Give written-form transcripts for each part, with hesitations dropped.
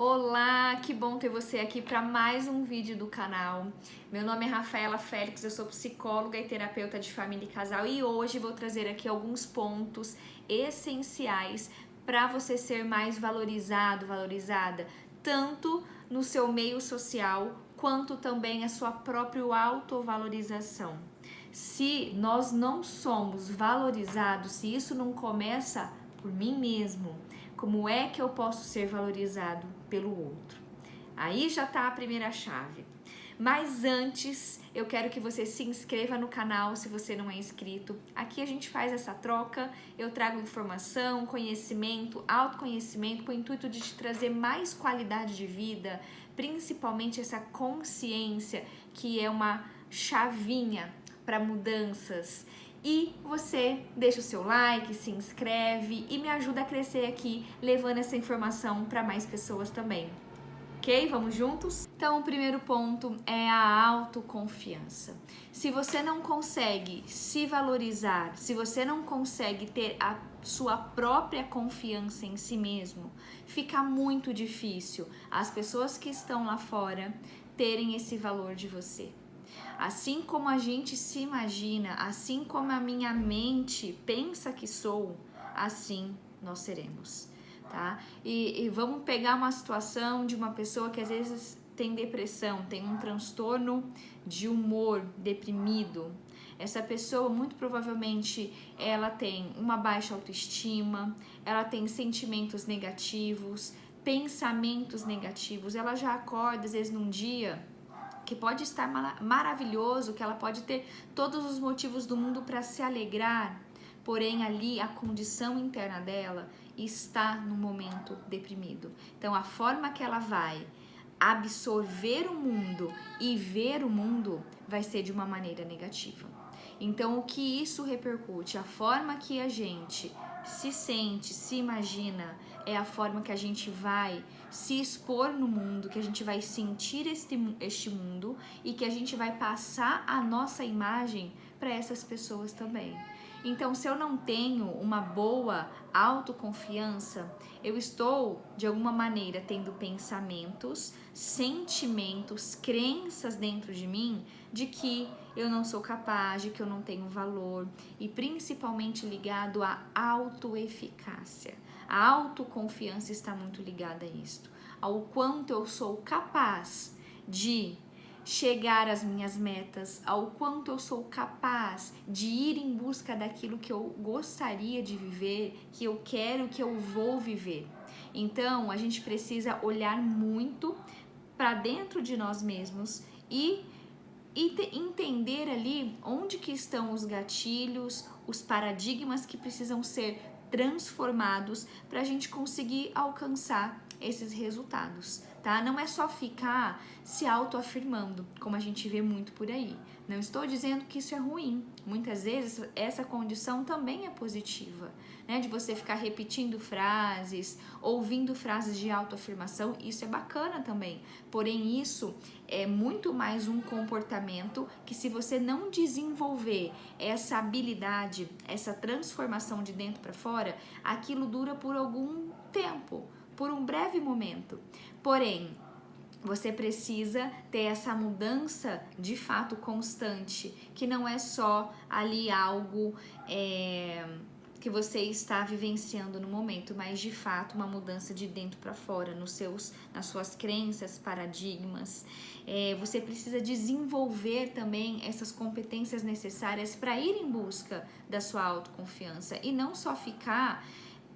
Olá, que bom ter você aqui para mais um vídeo do canal. Meu nome é Rafaela Félix, eu sou psicóloga e terapeuta de família e casal e hoje vou trazer aqui alguns pontos essenciais para você ser mais valorizado, valorizada, tanto no seu meio social quanto também a sua própria autovalorização. Se nós não somos valorizados, se isso não começa por mim mesmo, como é que eu posso ser valorizado pelo outro? Aí já tá a primeira chave. Mas antes, eu quero que você se inscreva no canal se você não é inscrito. Aqui a gente faz essa troca, eu trago informação, conhecimento, autoconhecimento com o intuito de te trazer mais qualidade de vida, principalmente essa consciência que é uma chavinha para mudanças. E você deixa o seu like, se inscreve e me ajuda a crescer aqui, levando essa informação para mais pessoas também. Ok? Vamos juntos? Então, o primeiro ponto é a autoconfiança. Se você não consegue se valorizar, se você não consegue ter a sua própria confiança em si mesmo, fica muito difícil as pessoas que estão lá fora terem esse valor de você. Assim como a gente se imagina, assim como a minha mente pensa que sou, assim nós seremos, tá? E vamos pegar uma situação de uma pessoa que às vezes tem depressão, tem um transtorno de humor, deprimido. Essa pessoa, muito provavelmente, ela tem uma baixa autoestima, ela tem sentimentos negativos, pensamentos negativos, ela já acorda às vezes num dia que pode estar maravilhoso, que ela pode ter todos os motivos do mundo para se alegrar, porém ali a condição interna dela está no momento deprimido. Então a forma que ela vai absorver o mundo e ver o mundo vai ser de uma maneira negativa. Então o que isso repercute? A forma que a gente se sente, se imagina, é a forma que a gente vai se expor no mundo, que a gente vai sentir este mundo e que a gente vai passar a nossa imagem para essas pessoas também. Então, se eu não tenho uma boa autoconfiança, eu estou, de alguma maneira, tendo pensamentos, sentimentos, crenças dentro de mim de que eu não sou capaz, de que eu não tenho valor e principalmente ligado à autoeficácia. A autoconfiança está muito ligada a isto, ao quanto eu sou capaz de chegar às minhas metas, ao quanto eu sou capaz de ir em busca daquilo que eu gostaria de viver, que eu quero, que eu vou viver. Então, a gente precisa olhar muito para dentro de nós mesmos e entender ali onde que estão os gatilhos, os paradigmas que precisam ser transformados para a gente conseguir alcançar esses resultados, tá? Não é só ficar se autoafirmando, como a gente vê muito por aí. Não estou dizendo que isso é ruim. Muitas vezes essa condição também é positiva, né? De você ficar repetindo frases, ouvindo frases de autoafirmação, isso é bacana também. Porém, isso é muito mais um comportamento que, se você não desenvolver essa habilidade, essa transformação de dentro para fora, aquilo dura por algum tempo, por um breve momento. Porém, você precisa ter essa mudança de fato constante, que não é só ali algo que você está vivenciando no momento, mas de fato uma mudança de dentro para fora, nas suas crenças, paradigmas. Você precisa desenvolver também essas competências necessárias para ir em busca da sua autoconfiança e não só ficar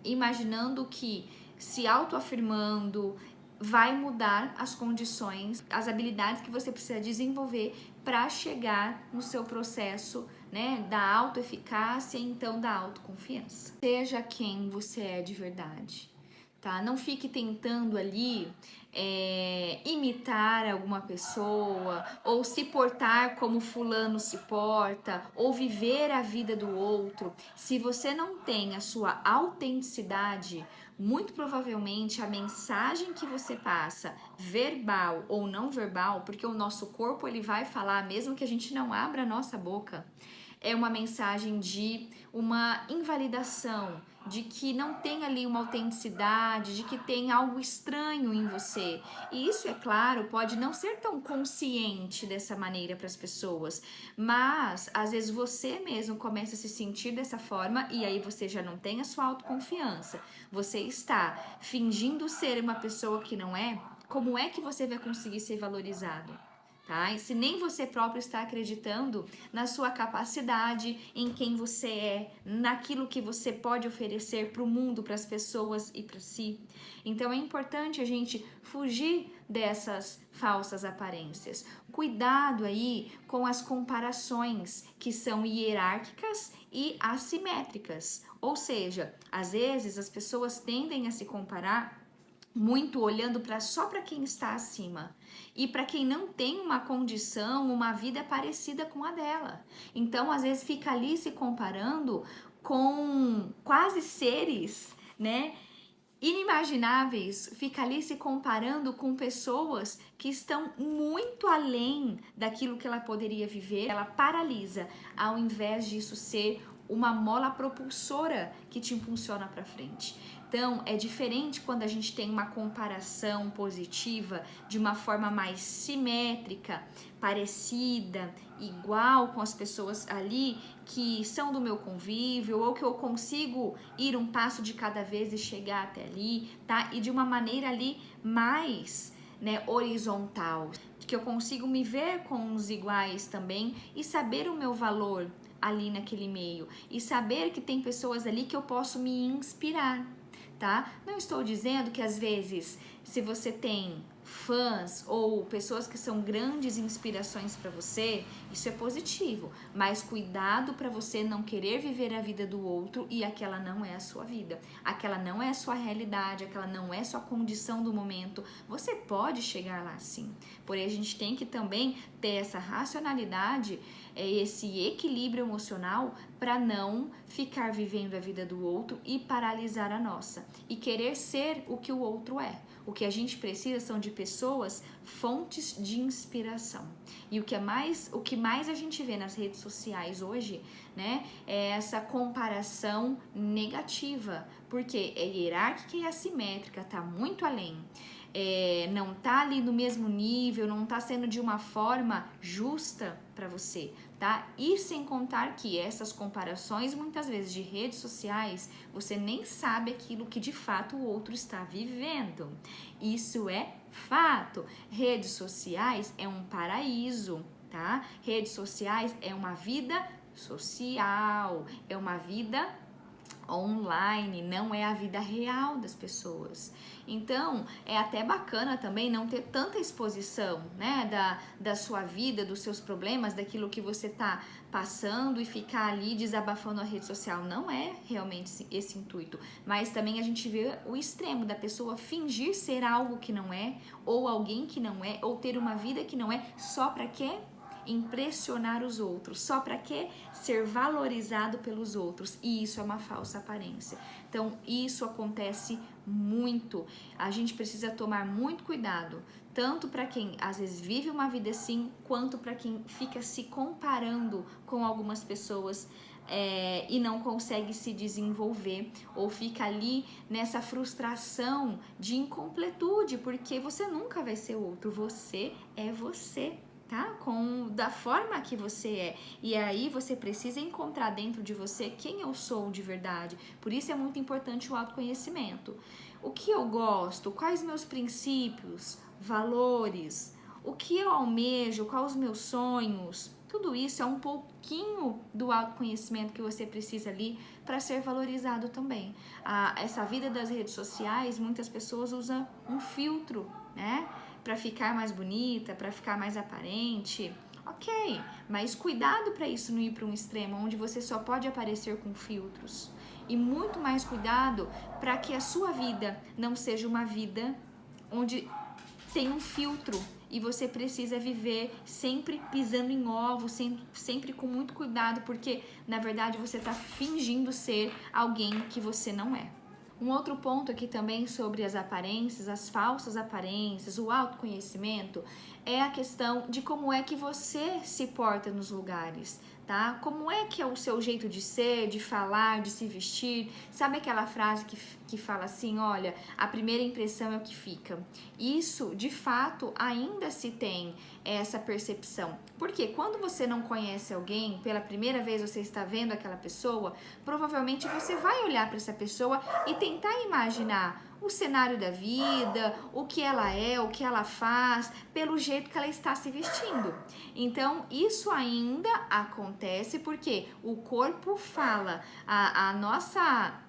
imaginando que se autoafirmando vai mudar as condições, as habilidades que você precisa desenvolver para chegar no seu processo, né, da autoeficácia e então da autoconfiança. Seja quem você é de verdade, tá? Não fique tentando ali imitar alguma pessoa ou se portar como fulano se porta ou viver a vida do outro. Se você não tem a sua autenticidade, muito provavelmente a mensagem que você passa, verbal ou não verbal, porque o nosso corpo ele vai falar mesmo que a gente não abra a nossa boca, é uma mensagem de uma invalidação, de que não tem ali uma autenticidade, de que tem algo estranho em você. E isso, é claro, pode não ser tão consciente dessa maneira para as pessoas, mas às vezes você mesmo começa a se sentir dessa forma e aí você já não tem a sua autoconfiança. Você está fingindo ser uma pessoa que não é. Como é que você vai conseguir ser valorizado? Tá? E se nem você próprio está acreditando na sua capacidade, em quem você é, naquilo que você pode oferecer para o mundo, para as pessoas e para si. Então é importante a gente fugir dessas falsas aparências. Cuidado aí com as comparações que são hierárquicas e assimétricas. Ou seja, às vezes as pessoas tendem a se comparar muito olhando só para quem está acima e para quem não tem uma condição, uma vida parecida com a dela. Então, às vezes fica ali se comparando com quase seres, né, inimagináveis, fica ali se comparando com pessoas que estão muito além daquilo que ela poderia viver. Ela paralisa, ao invés disso ser uma mola propulsora que te impulsiona para frente. Então, é diferente quando a gente tem uma comparação positiva de uma forma mais simétrica, parecida, igual com as pessoas ali que são do meu convívio, ou que eu consigo ir um passo de cada vez e chegar até ali, tá? E de uma maneira ali mais, né, horizontal, que eu consigo me ver com os iguais também e saber o meu valor ali naquele meio e saber que tem pessoas ali que eu posso me inspirar, tá? Não estou dizendo que às vezes, se você tem fãs ou pessoas que são grandes inspirações para você, isso é positivo, mas cuidado para você não querer viver a vida do outro e aquela não é a sua vida, aquela não é a sua realidade, aquela não é a sua condição do momento. Você pode chegar lá sim, porém a gente tem que também ter essa racionalidade, esse equilíbrio emocional para não ficar vivendo a vida do outro e paralisar a nossa e querer ser o que o outro é. O que a gente precisa são de pessoas fontes de inspiração. E o que mais a gente vê nas redes sociais hoje, né, é essa comparação negativa, porque é hierárquica e assimétrica, tá muito além. Não tá ali no mesmo nível, não tá sendo de uma forma justa para você, tá? E sem contar que essas comparações, muitas vezes de redes sociais, você nem sabe aquilo que de fato o outro está vivendo. Isso é fato. Redes sociais é um paraíso, tá? Redes sociais é uma vida social, é uma vida online, não é a vida real das pessoas. Então, é até bacana também não ter tanta exposição, né, da sua vida, dos seus problemas, daquilo que você tá passando e ficar ali desabafando na rede social. Não é realmente esse intuito, mas também a gente vê o extremo da pessoa fingir ser algo que não é, ou alguém que não é, ou ter uma vida que não é, só para quê? Impressionar os outros, só para quê? Ser valorizado pelos outros, e isso é uma falsa aparência. Então isso acontece muito, a gente precisa tomar muito cuidado, tanto para quem às vezes vive uma vida assim, quanto para quem fica se comparando com algumas pessoas e não consegue se desenvolver, ou fica ali nessa frustração de incompletude, porque você nunca vai ser outro, você é você, tá? Da forma que você é. E aí você precisa encontrar dentro de você quem eu sou de verdade. Por isso é muito importante o autoconhecimento. O que eu gosto, quais meus princípios, valores, o que eu almejo, quais os meus sonhos. Tudo isso é um pouquinho do autoconhecimento que você precisa ali para ser valorizado também. Essa vida das redes sociais, muitas pessoas usam um filtro, né? Para ficar mais bonita, para ficar mais aparente, ok, mas cuidado para isso não ir para um extremo onde você só pode aparecer com filtros, e muito mais cuidado para que a sua vida não seja uma vida onde tem um filtro e você precisa viver sempre pisando em ovos, sempre com muito cuidado, porque na verdade você está fingindo ser alguém que você não é. Um outro ponto aqui também sobre as aparências, as falsas aparências, o autoconhecimento, é a questão de como é que você se porta nos lugares, tá? Como é que é o seu jeito de ser, de falar, de se vestir? Sabe aquela frase que fala assim, olha, a primeira impressão é o que fica. Isso, de fato, ainda se tem essa percepção. Porque quando você não conhece alguém, pela primeira vez você está vendo aquela pessoa, provavelmente você vai olhar para essa pessoa e tentar imaginar o cenário da vida, o que ela é, o que ela faz, pelo jeito que ela está se vestindo. Então, isso ainda acontece porque o corpo fala, a nossa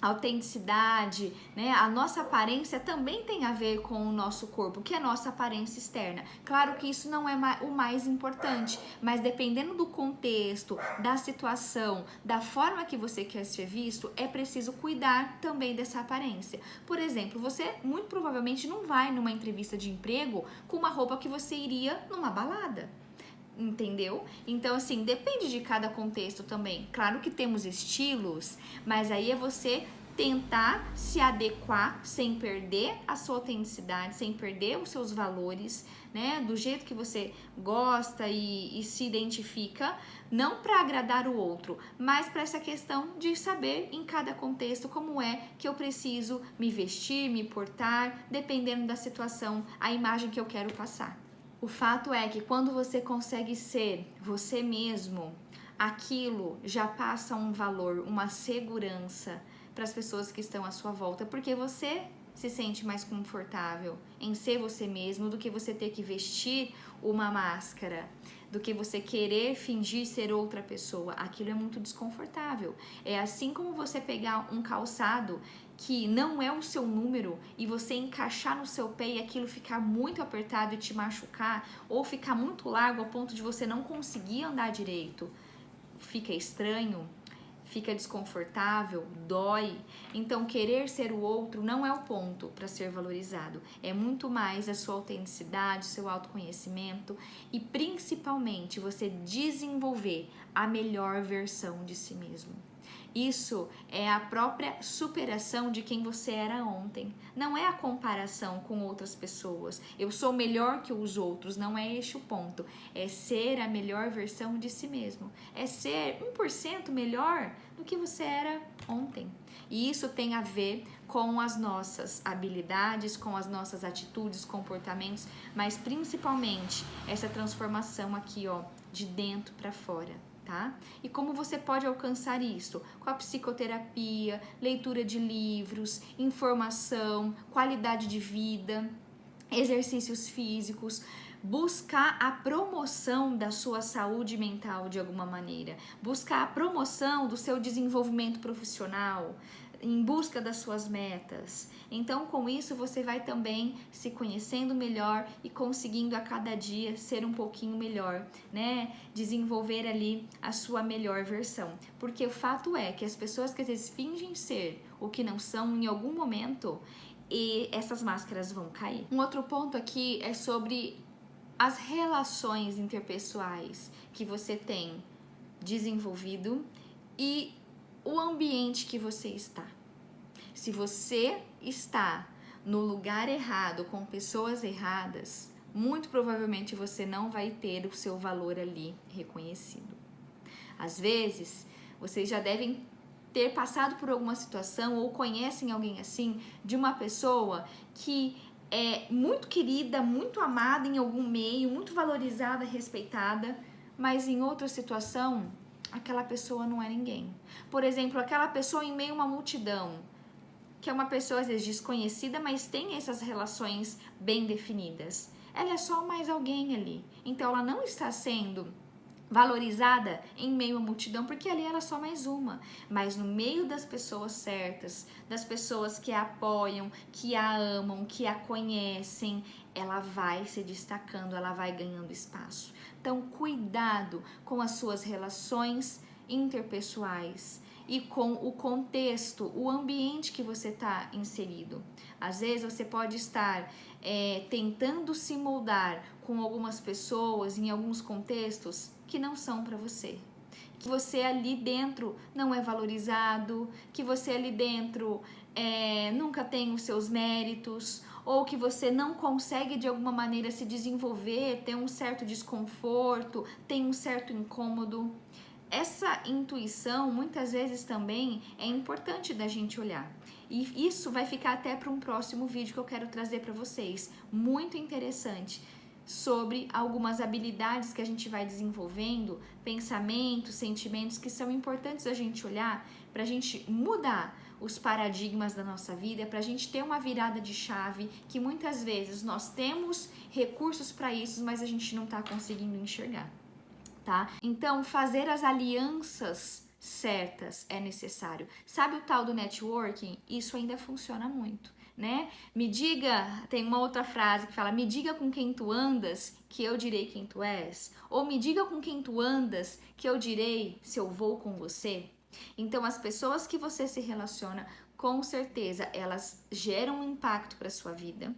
autenticidade, né? A nossa aparência também tem a ver com o nosso corpo, que é a nossa aparência externa. Claro que isso não é o mais importante, mas dependendo do contexto, da situação, da forma que você quer ser visto, é preciso cuidar também dessa aparência. Por exemplo, você muito provavelmente não vai numa entrevista de emprego com uma roupa que você iria numa balada. Entendeu? Então, assim, depende de cada contexto também. Claro que temos estilos, mas aí é você tentar se adequar sem perder a sua autenticidade, sem perder os seus valores, né? Do jeito que você gosta e se identifica, não para agradar o outro, mas para essa questão de saber em cada contexto como é que eu preciso me vestir, me portar, dependendo da situação, a imagem que eu quero passar. O fato é que quando você consegue ser você mesmo, aquilo já passa um valor, uma segurança para as pessoas que estão à sua volta, porque você se sente mais confortável em ser você mesmo do que você ter que vestir uma máscara, do que você querer fingir ser outra pessoa. Aquilo é muito desconfortável. É assim como você pegar um calçado que não é o seu número e você encaixar no seu pé e aquilo ficar muito apertado e te machucar, ou ficar muito largo ao ponto de você não conseguir andar direito. Fica estranho, fica desconfortável, dói. Então, querer ser o outro não é o ponto para ser valorizado. É muito mais a sua autenticidade, seu autoconhecimento e, principalmente, você desenvolver a melhor versão de si mesmo. Isso é a própria superação de quem você era ontem. Não é a comparação com outras pessoas. Eu sou melhor que os outros, não é este o ponto. É ser a melhor versão de si mesmo. É ser 1% melhor do que você era ontem. E isso tem a ver com as nossas habilidades, com as nossas atitudes, comportamentos, mas principalmente essa transformação aqui, ó, de dentro para fora. Tá? E como você pode alcançar isso? Com a psicoterapia, leitura de livros, informação, qualidade de vida, exercícios físicos, buscar a promoção da sua saúde mental de alguma maneira, buscar a promoção do seu desenvolvimento profissional, em busca das suas metas. Então, com isso, você vai também se conhecendo melhor e conseguindo a cada dia ser um pouquinho melhor, né? Desenvolver ali a sua melhor versão. Porque o fato é que as pessoas que às vezes fingem ser o que não são em algum momento, e essas máscaras vão cair. Um outro ponto aqui é sobre as relações interpessoais que você tem desenvolvido e o ambiente que você está. Se você está no lugar errado, com pessoas erradas, muito provavelmente você não vai ter o seu valor ali reconhecido. Às vezes, vocês já devem ter passado por alguma situação ou conhecem alguém assim, de uma pessoa que é muito querida, muito amada em algum meio, muito valorizada, respeitada, mas em outra situação aquela pessoa não é ninguém. Por exemplo, aquela pessoa em meio a uma multidão, que é uma pessoa às vezes desconhecida, mas tem essas relações bem definidas. Ela é só mais alguém ali. Então ela não está sendo valorizada em meio à multidão, porque ali ela é só mais uma. Mas no meio das pessoas certas, das pessoas que a apoiam, que a amam, que a conhecem, ela vai se destacando, ela vai ganhando espaço. Então, cuidado com as suas relações interpessoais e com o contexto, o ambiente que você está inserido. Às vezes você pode estar tentando se moldar com algumas pessoas em alguns contextos que não são para você. Que você ali dentro não é valorizado, que você ali dentro nunca tem os seus méritos, ou que você não consegue de alguma maneira se desenvolver, tem um certo desconforto, tem um certo incômodo. Essa intuição muitas vezes também é importante da gente olhar. E isso vai ficar até para um próximo vídeo que eu quero trazer para vocês, muito interessante, sobre algumas habilidades que a gente vai desenvolvendo, pensamentos, sentimentos que são importantes a gente olhar para a gente mudar os paradigmas da nossa vida, para a gente ter uma virada de chave que muitas vezes nós temos recursos para isso, mas a gente não está conseguindo enxergar. Tá? Então, fazer as alianças certas é necessário. Sabe o tal do networking? Isso ainda funciona muito, né? Me diga, tem uma outra frase que fala: me diga com quem tu andas, que eu direi quem tu és. Ou me diga com quem tu andas, que eu direi se eu vou com você. Então, as pessoas que você se relaciona, com certeza, elas geram um impacto para sua vida.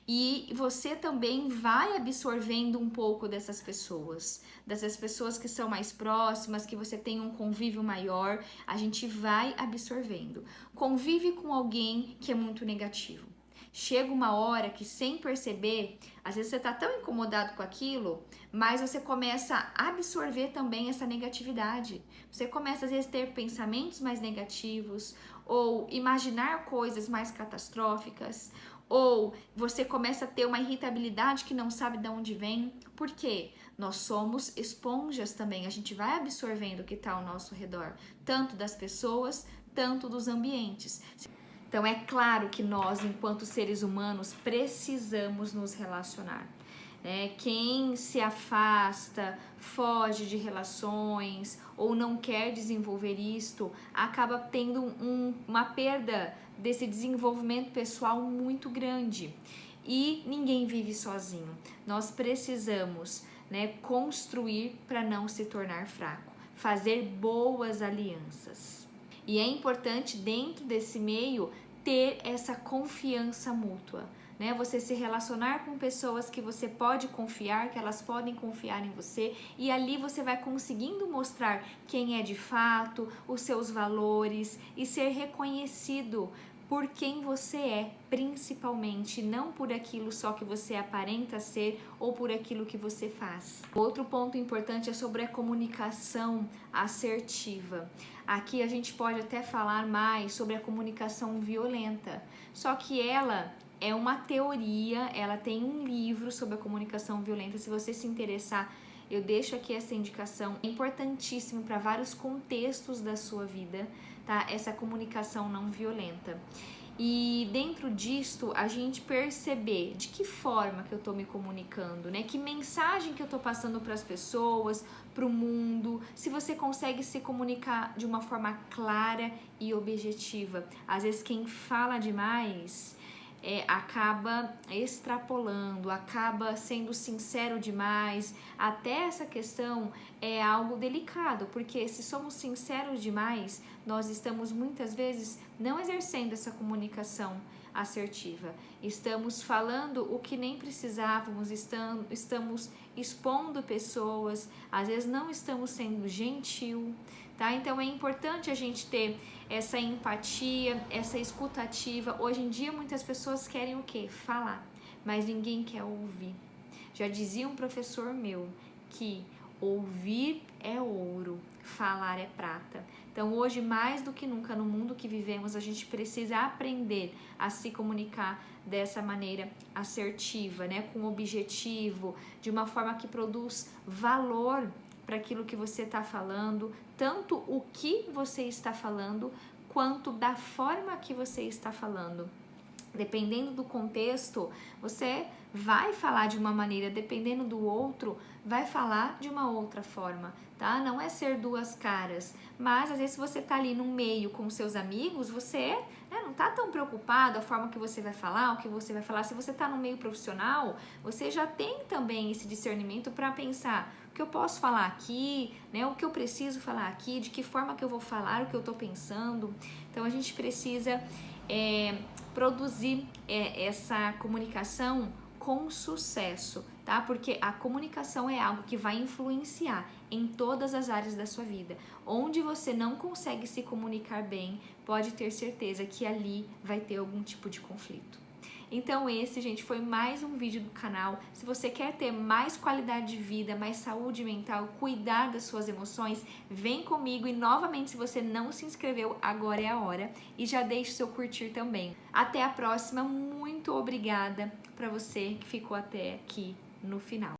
E você também vai absorvendo um pouco dessas pessoas que são mais próximas, que você tem um convívio maior, a gente vai absorvendo. Convive com alguém que é muito negativo. Chega uma hora que, sem perceber, às vezes você tá tão incomodado com aquilo, mas você começa a absorver também essa negatividade. Você começa, às vezes, a ter pensamentos mais negativos, ou imaginar coisas mais catastróficas, ou você começa a ter uma irritabilidade que não sabe de onde vem. Por quê? Nós somos esponjas também, a gente vai absorvendo o que está ao nosso redor, tanto das pessoas, tanto dos ambientes. Então é claro que nós, enquanto seres humanos, precisamos nos relacionar. Quem se afasta, foge de relações ou não quer desenvolver isto, acaba tendo uma perda desse desenvolvimento pessoal muito grande. E ninguém vive sozinho. Nós precisamos, construir para não se tornar fraco, fazer boas alianças. E é importante, dentro desse meio, ter essa confiança mútua. Você se relacionar com pessoas que você pode confiar, que elas podem confiar em você, e ali você vai conseguindo mostrar quem é de fato, os seus valores e ser reconhecido por quem você é, principalmente, não por aquilo só que você aparenta ser ou por aquilo que você faz. Outro ponto importante é sobre a comunicação assertiva. Aqui a gente pode até falar mais sobre a comunicação violenta, só que ela é uma teoria, ela tem um livro sobre a comunicação violenta. Se você se interessar, eu deixo aqui essa indicação. É importantíssimo para vários contextos da sua vida, tá? Essa comunicação não violenta. E dentro disto, a gente perceber de que forma que eu tô me comunicando, Que mensagem que eu tô passando para as pessoas, para o mundo, se você consegue se comunicar de uma forma clara e objetiva. Às vezes quem fala demais acaba extrapolando, acaba sendo sincero demais. Até essa questão é algo delicado, porque se somos sinceros demais, nós estamos muitas vezes não exercendo essa comunicação assertiva. Estamos falando o que nem precisávamos, estamos expondo pessoas, às vezes não estamos sendo gentil, tá? Então é importante a gente ter essa empatia, essa escutativa. Hoje em dia muitas pessoas querem o quê? Falar, mas ninguém quer ouvir. Já dizia um professor meu que ouvir é ouro, falar é prata. Então hoje, mais do que nunca no mundo que vivemos, a gente precisa aprender a se comunicar dessa maneira assertiva, com objetivo, de uma forma que produz valor para aquilo que você está falando, tanto o que você está falando, quanto da forma que você está falando. Dependendo do contexto, você vai falar de uma maneira, dependendo do outro, vai falar de uma outra forma, tá? Não é ser duas caras, mas às vezes você tá ali no meio com seus amigos, você não tá tão preocupado a forma que você vai falar, o que você vai falar. Se você tá no meio profissional, você já tem também esse discernimento para pensar o que eu posso falar aqui, o que eu preciso falar aqui, de que forma que eu vou falar o que eu tô pensando. Então a gente precisa produzir essa comunicação com sucesso, tá? Porque a comunicação é algo que vai influenciar em todas as áreas da sua vida. Onde você não consegue se comunicar bem, pode ter certeza que ali vai ter algum tipo de conflito. Então esse, gente, foi mais um vídeo do canal. Se você quer ter mais qualidade de vida, mais saúde mental, cuidar das suas emoções, vem comigo. E novamente, se você não se inscreveu, agora é a hora. E já deixe seu curtir também. Até a próxima. Muito obrigada para você que ficou até aqui no final.